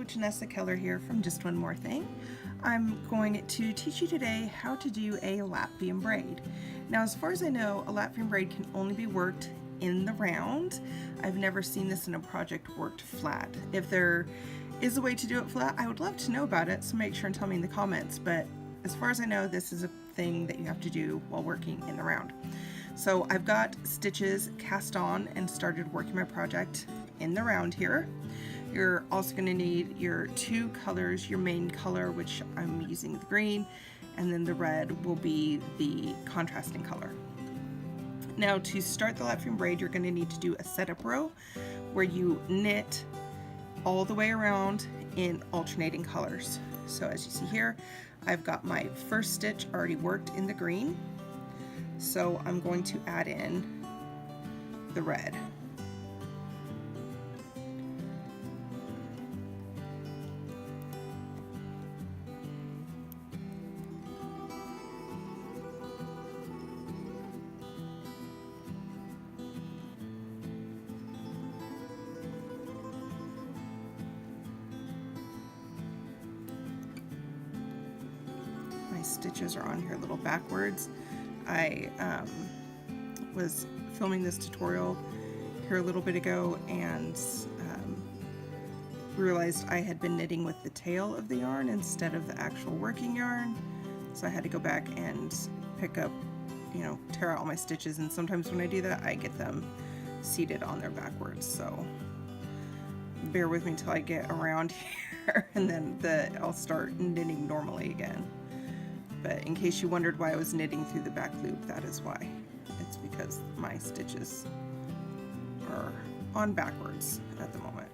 Janessa Keller here from Just One More Thing. I'm going to teach you today how to do a Latvian braid. Now, as far as I know, a Latvian braid can only be worked in the round. I've never seen this in a project worked flat. If there is a way to do it flat, I would love to know about it, so make sure and tell me in the comments. But as far as I know, this is a thing that you have to do while working in the round. So I've got stitches cast on and started working my project in the round here. You're also going to need your two colors, your main color, which I'm using the green, and then the red will be the contrasting color. Now, to start the Latvian braid, you're going to need to do a setup row where you knit all the way around in alternating colors. So as you see here, I've got my first stitch already worked in the green, so I'm going to add in the red. My stitches are on here a little backwards. I was filming this tutorial here a little bit ago and realized I had been knitting with the tail of the yarn instead of the actual working yarn, so I had to go back and pick up, tear out all my stitches, and sometimes when I do that I get them seated on there backwards, so bear with me till I get around here and then I'll start knitting normally again. But in case you wondered why I was knitting through the back loop, that is why. It's because my stitches are on backwards at the moment.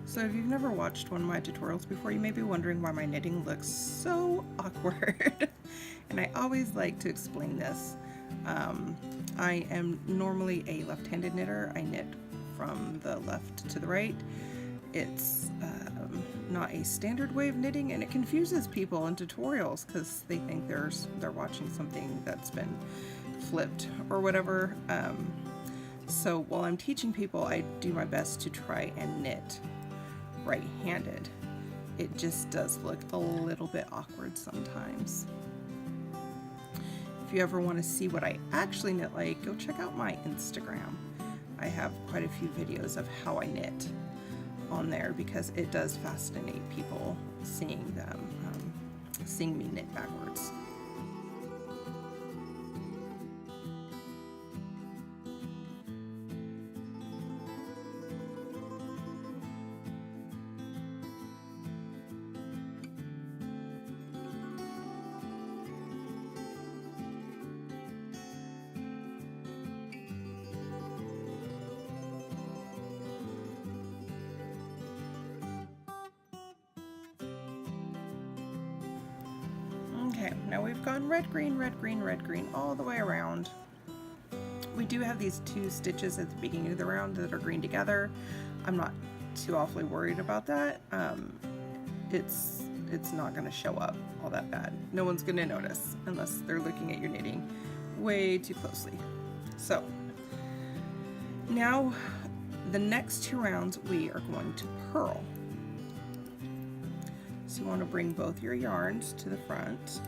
So if you've never watched one of my tutorials before, you may be wondering why my knitting looks so awkward. And I always like to explain this. I am normally a left-handed knitter. I knit from the left to the right. It's not a standard way of knitting, and it confuses people in tutorials because they think they're watching something that's been flipped or whatever. So while I'm teaching people, I do my best to try and knit right-handed. It just does look a little bit awkward sometimes. If you ever want to see what I actually knit like, go check out my Instagram. I have quite a few videos of how I knit on there because it does fascinate people seeing me knit backwards. Okay, now we've gone red, green, red, green, red, green all the way around. We do have these two stitches at the beginning of the round that are green together. I'm not too awfully worried about that. It's not going to show up all that bad. No one's going to notice unless they're looking at your knitting way too closely. So now the next two rounds we are going to purl. So you want to bring both your yarns to the front.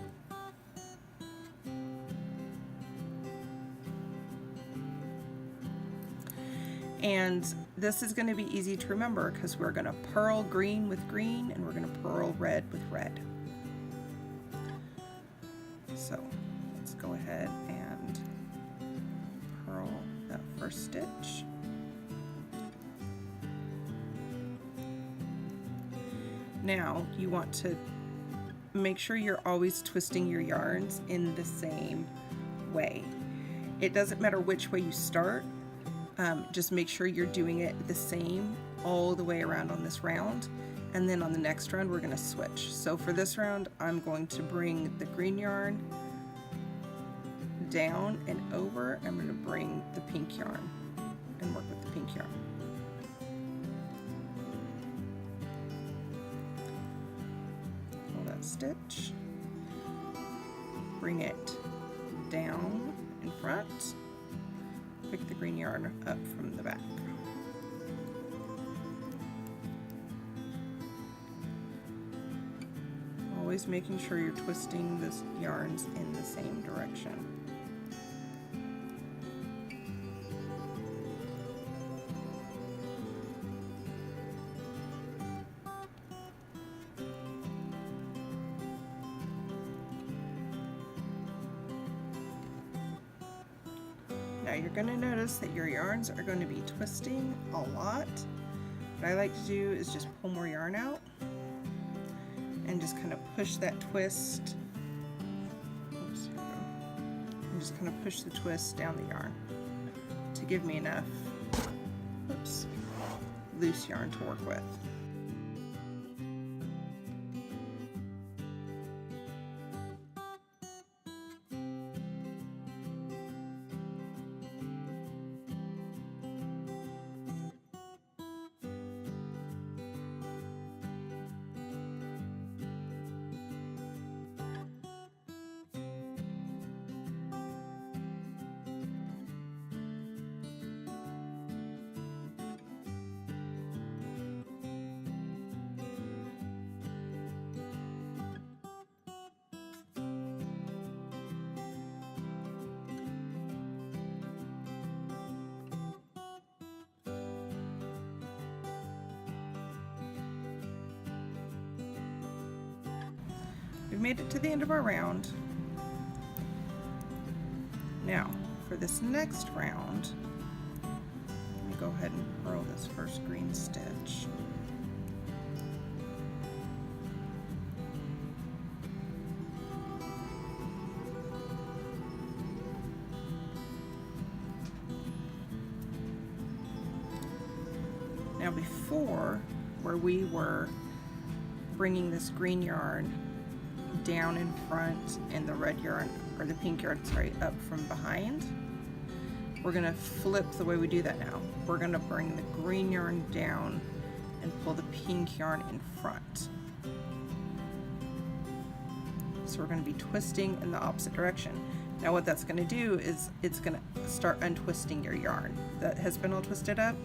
And this is going to be easy to remember because we're going to purl green with green and we're going to purl red with red. So let's go ahead and purl that first stitch. Now you want to make sure you're always twisting your yarns in the same way. It doesn't matter which way you start, just make sure you're doing it the same all the way around on this round, and then on the next round we're going to switch. So for this round I'm going to bring the green yarn down and over. I'm going to bring the pink yarn and work with the pink yarn. stitch, bring it down in front, pick the green yarn up from the back. Always making sure you're twisting the yarns in the same direction. Now you're going to notice that your yarns are going to be twisting a lot. What I like to do is just pull more yarn out and just kind of push that twist. Oops, here we go. And just kind of push the twist down the yarn to give me enough, oops, loose yarn to work with. We've made it to the end of our round. Now, for this next round, let me go ahead and purl this first green stitch. Now before, where we were bringing this green yarn down in front and the red yarn, or the pink yarn, sorry, up from behind, we're going to flip the way we do that now. We're going to bring the green yarn down and pull the pink yarn in front. So we're going to be twisting in the opposite direction. Now what that's going to do is it's going to start untwisting your yarn that has been all twisted up.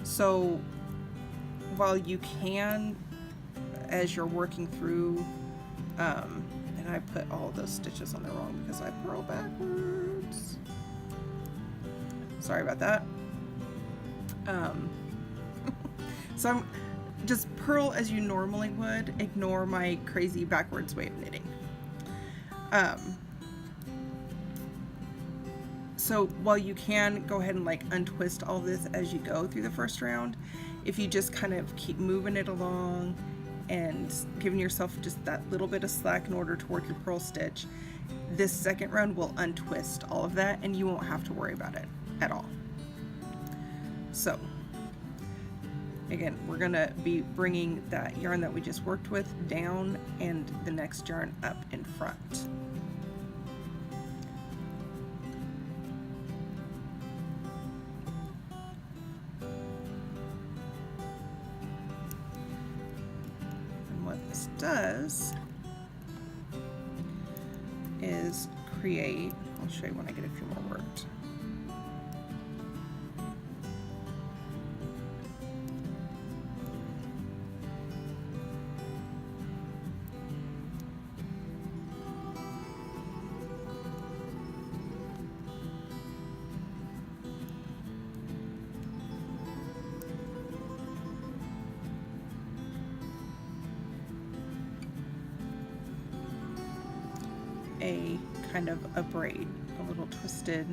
So while you can, as you're working through, and I put all those stitches on there wrong because I purl backwards. Sorry about that. So I'm just purl as you normally would. Ignore my crazy backwards way of knitting. So while you can go ahead and like untwist all this as you go through the first round, if you just kind of keep moving it along and giving yourself just that little bit of slack in order to work your purl stitch, this second round will untwist all of that and you won't have to worry about it at all. So again, we're gonna be bringing that yarn that we just worked with down and the next yarn up in front. Does is create, I'll show you when I get a few more worked. A kind of a braid, a little twisted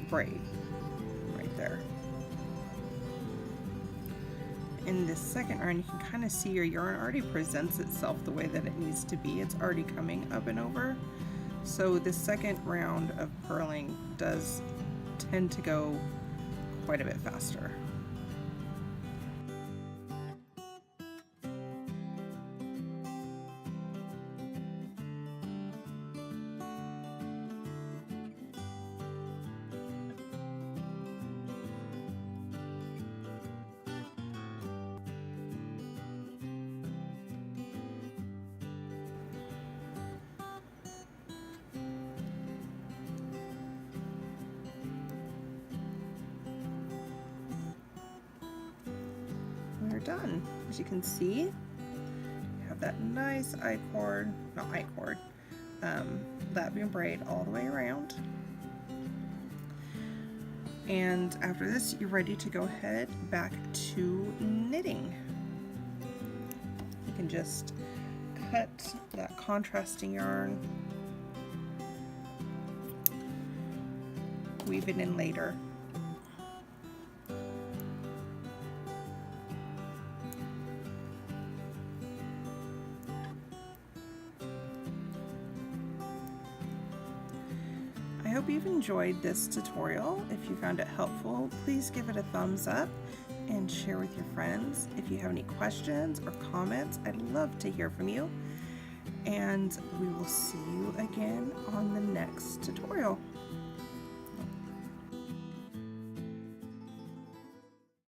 braid right there. In this second round, you can kind of see your yarn already presents itself the way that it needs to be. It's already coming up and over. So the second round of purling does tend to go quite a bit faster. done. As you can see, you have that nice Latvian braid all the way around. And after this, you're ready to go ahead back to knitting. You can just cut that contrasting yarn, weave it in later. I hope you've enjoyed this tutorial. If you found it helpful, please give it a thumbs up and share with your friends. If you have any questions or comments, I'd love to hear from you. And we will see you again on the next tutorial.